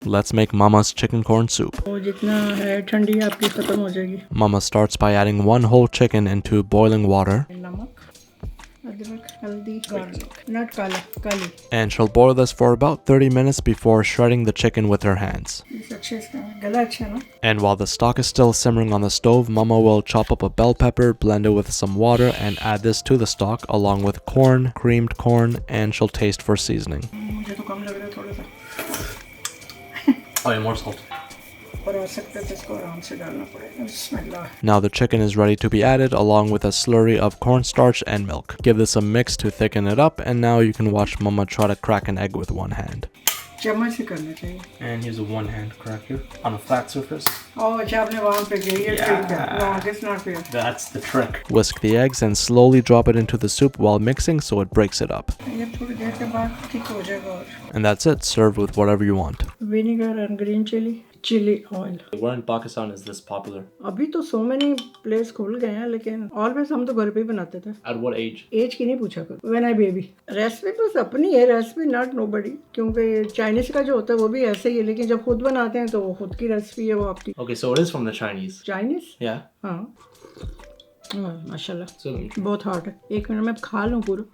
Let's make Mama's chicken corn soup. वो जितना है ठंडी आपकी खत्म हो जाएगी. Mama starts by adding 1 whole chicken into boiling water. नमक, अदरक, हल्दी, garlic, not काला, काली. And she'll boil this for about 30 minutes before shredding the chicken with her hands. इस अच्छे इसका गला अच्छा है ना. And while the stock is still simmering on the stove, Mama will chop up a bell pepper, blend it with some water, and add this to the stock along with corn, creamed corn, and she'll taste for seasoning. मुझे तो कम लग रहा है थोड़ा सा. Oh, yeah, more salt. और आ सकता है इसको आराम से डालना पड़ेगा. बिस्मिल्लाह. Now the chicken is ready to be added along with a slurry of cornstarch and milk. Give this a mix to thicken it up, and now you can watch Mama try to crack an egg with one hand. चम्मच से करना चाहिए. And here's a one-hand cracker on a flat surface. Oh, अच्छा आपने वहाँ पे किया. ये ठीक है. No, this not fair. That's the trick. Whisk the eggs and slowly drop it into the soup while mixing so it breaks it up. ये थोड़ी देर के बाद ठीक हो जाएगा. और And that's it. Serve with whatever you want. vinegar and green chili oil. Where in Pakistan is this popular? अभी तो so many प्लेस खुल गए हैं लेकिन ऑलवेज हम तो घर पे ही बनाते थे. At what age? एज की नहीं पूछा करो. When I baby. रेसिपी बस अपनी है. Recipe not nobody. क्योंकि चाइनीज का जो होता है वो भी ऐसे ही है लेकिन जब खुद बनाते हैं तो वो खुद की रेसिपी है वो आपकी. Okay, so it is from the Chinese. Chinese. Yeah. हाँ. माशाल्लाह. So बहुत हॉट है. 1 मिनट में खा लूँ पूरा.